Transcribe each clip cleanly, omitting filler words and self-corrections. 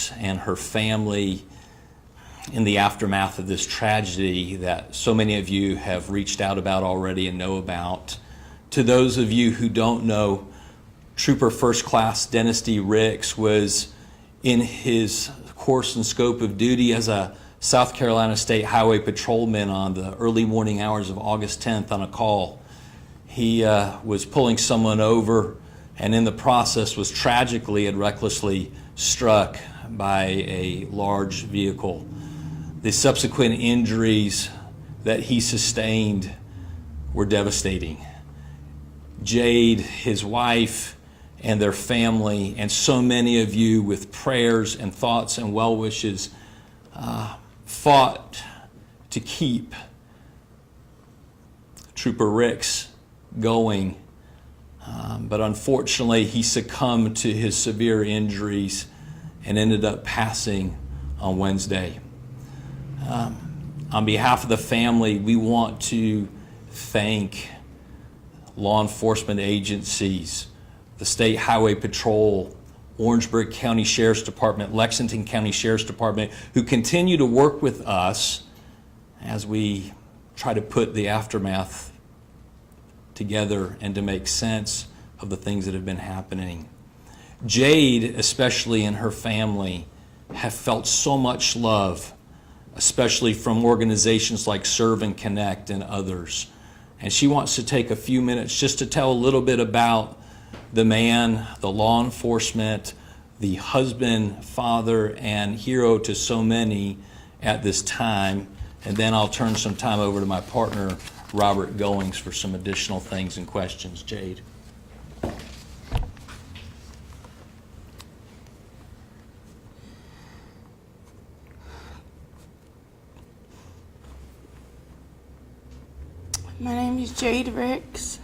Ricks and her family in the aftermath of this tragedy that so many of you have reached out about already and know about. To those of you who don't know, Trooper First Class Dennis D. Ricks was in his course and scope of duty as a South Carolina State Highway Patrolman on the early morning hours of August 10th on a call. He was pulling someone over and in the process was tragically and recklessly struck by a large vehicle. The subsequent injuries that he sustained were devastating. Jade, his wife, and their family, and so many of you with prayers and thoughts and well wishes fought to keep Trooper Ricks going. But unfortunately, he succumbed to his severe injuries and ended up passing on Wednesday. On behalf of the family, we want to thank law enforcement agencies, the State Highway Patrol, Orangeburg County Sheriff's Department, Lexington County Sheriff's Department, who continue to work with us as we try to put the aftermath together and to make sense of the things that have been happening. Jade, especially, and her family have felt so much love, especially from organizations like Serve and Connect and others. And she wants to take a few minutes just to tell a little bit about the man, the law enforcement, the husband, father, and hero to so many at this time. And then I'll turn some time over to my partner, Robert Goings, for some additional things and questions. Jade. My name is Jade Ricks.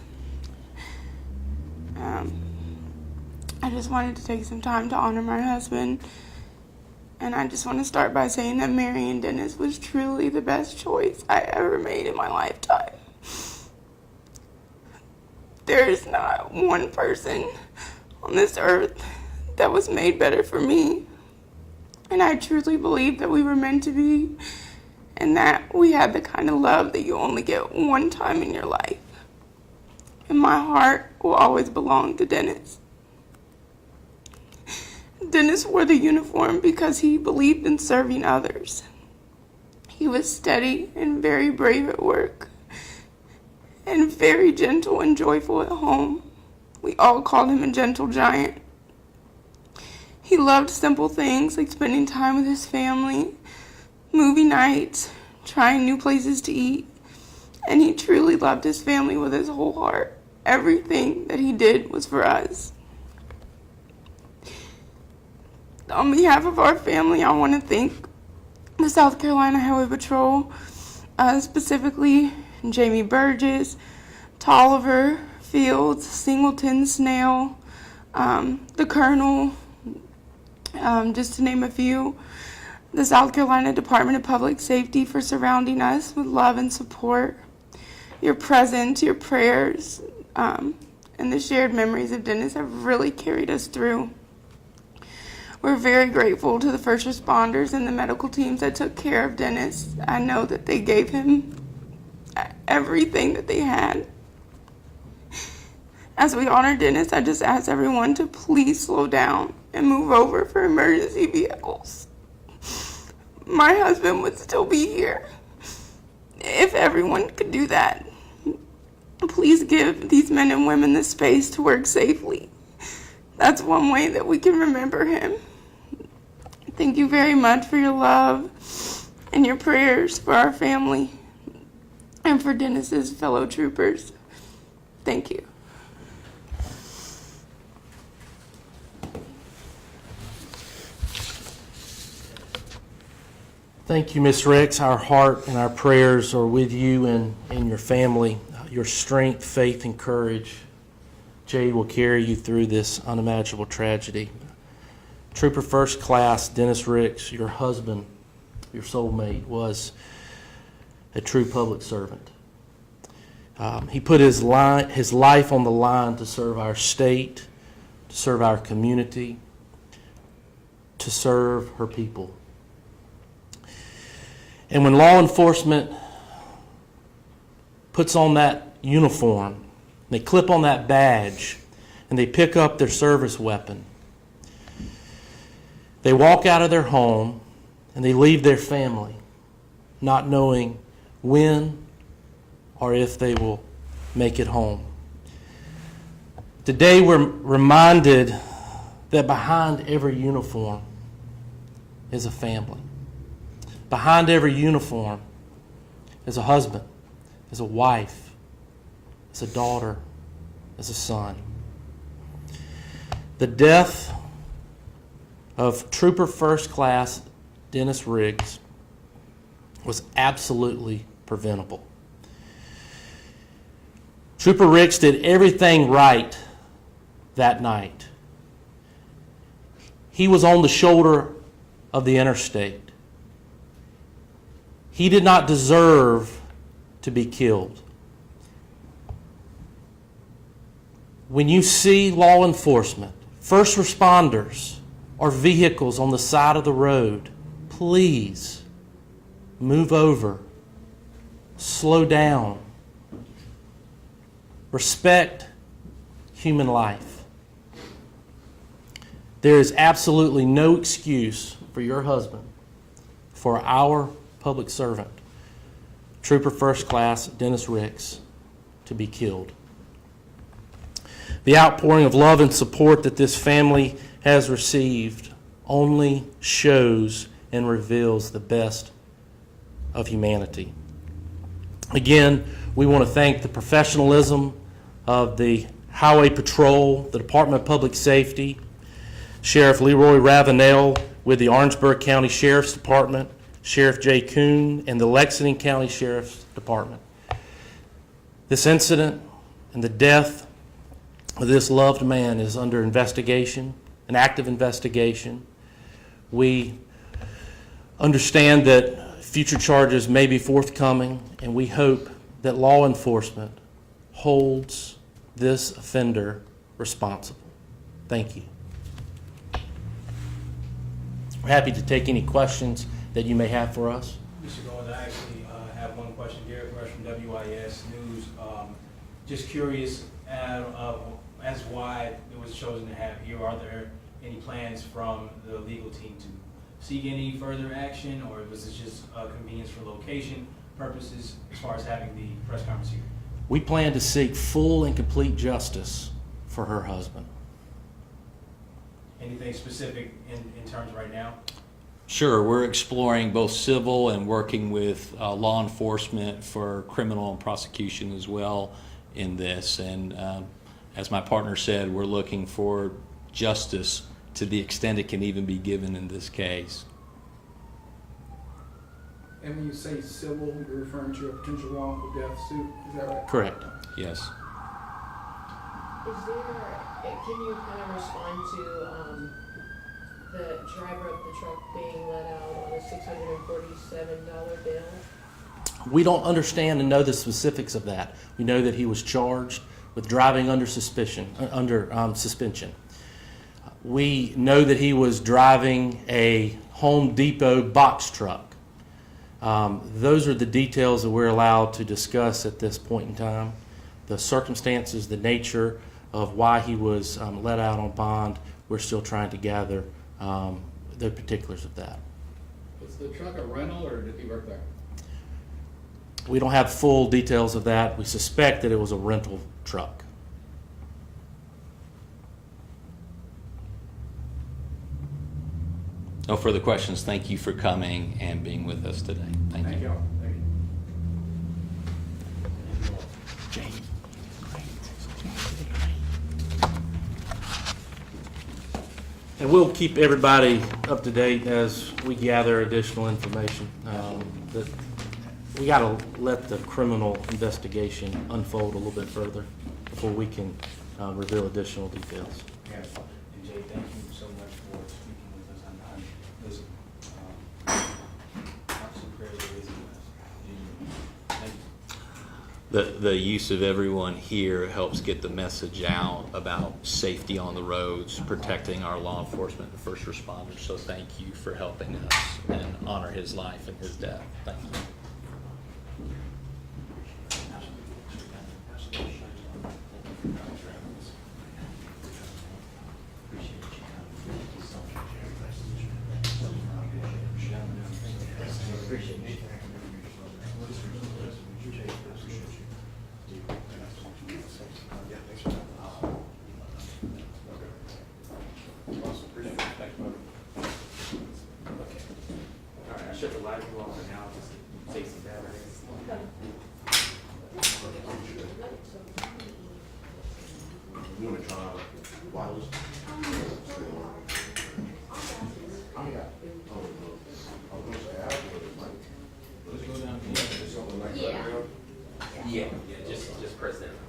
I just wanted to take some time to honor my husband. And I just want to start by saying that Marion Dennis was truly the best choice I ever made in my lifetime. There is not one person on this earth that was made better for me. And I truly believe that we were meant to be, and that we had the kind of love that you only get one time in your life. And my heart will always belong to Dennis. Dennis wore the uniform because he believed in serving others. He was steady and very brave at work, and very gentle and joyful at home. We all called him a gentle giant. He loved simple things like spending time with his family, movie nights, trying new places to eat, and he truly loved his family with his whole heart. Everything that he did was for us. On behalf of our family, I want to thank the South Carolina Highway Patrol, specifically Jamie Burgess, Tolliver, Fields, Singleton, Snail, the Colonel, just to name a few. The South Carolina Department of Public Safety for surrounding us with love and support. Your presence, your prayers, and the shared memories of Dennis have really carried us through. We're very grateful to the first responders and the medical teams that took care of Dennis. I know that they gave him everything that they had. As we honor Dennis, I just ask everyone to please slow down and move over for emergency vehicles. My husband would still be here if everyone could do that. Please give these men and women the space to work safely. That's one way that we can remember him. Thank you very much for your love and your prayers for our family and for Dennis's fellow troopers. Thank you. Thank you, Ms. Ricks. Our heart and our prayers are with you and your family. Your strength, faith, and courage, Jade, will carry you through this unimaginable tragedy. Trooper First Class Dennis Ricks, your husband, your soulmate, was a true public servant. He put his life on the line to serve our state, to serve our community, to to serve her people. And when law enforcement puts on that uniform, they clip on that badge, and they pick up their service weapon, they walk out of their home and they leave their family, not knowing when or if they will make it home. Today we're reminded that behind every uniform is a family. Behind every uniform is a husband, is a wife, is a daughter, is a son. The death of Trooper First Class Dennis Riggs was absolutely preventable. Trooper Riggs did everything right that night. He was on the shoulder of the interstate. He did not deserve to be killed. When you see law enforcement, first responders, or vehicles on the side of the road, please move over, slow down, respect human life. There is absolutely no excuse for your husband, for our public servant, Trooper First Class Dennis Riggs, to be killed. The outpouring of love and support that this family has received only shows and reveals the best of humanity. Again, we want to thank the professionalism of the Highway Patrol, the Department of Public Safety, Sheriff Leroy Ravenel with the Orangeburg County Sheriff's Department, Sheriff Jay Kuhn, and the Lexington County Sheriff's Department. This incident and the death of this loved man is under investigation, an active investigation. We understand that future charges may be forthcoming, and we hope that law enforcement holds this offender responsible. Thank you. We're happy to take any questions that you may have for us. Mr. Goins, I actually have one question. Garrett Rush from WIS News. Just curious as why it was chosen to have here. Are there any plans from the legal team to seek any further action, or was this just convenience for location purposes as far as having the press conference here? We plan to seek full and complete justice for her husband. Anything specific in terms right now? Sure, we're exploring both civil and working with law enforcement for criminal and prosecution as well in this. And as my partner said, we're looking for justice to the extent it can even be given in this case. And when you say civil, you're referring to a potential wrongful death suit, is that right? Correct. Yes. Can you kind of respond to the driver of the truck being let out on a $647 bail? We don't understand and know the specifics of that. We know that he was charged with driving under suspension. We know that he was driving a Home Depot box truck. Those are the details that we're allowed to discuss at this point in time. The circumstances, the nature of why he was let out on bond, we're still trying to gather the particulars of that. Was the truck a rental or did he work there? We don't have full details of that. We suspect that it was a rental truck. No further questions. Thank you for coming and being with us today. Thank you. Thank you. And we'll keep everybody up to date as we gather additional information. That we got to let the criminal investigation unfold a little bit further before we can reveal additional details. Yeah. And Jay, thank you so much for speaking with us. Listen, I'm super busy with us. Thank you. the use of everyone here helps get the message out about safety on the roads, protecting our law enforcement and first responders. So thank you for helping us and honor his life and his death. Thank you. Alright, I shut the light off and now just take some batteries. You wanna try wireless? Yeah, just press that.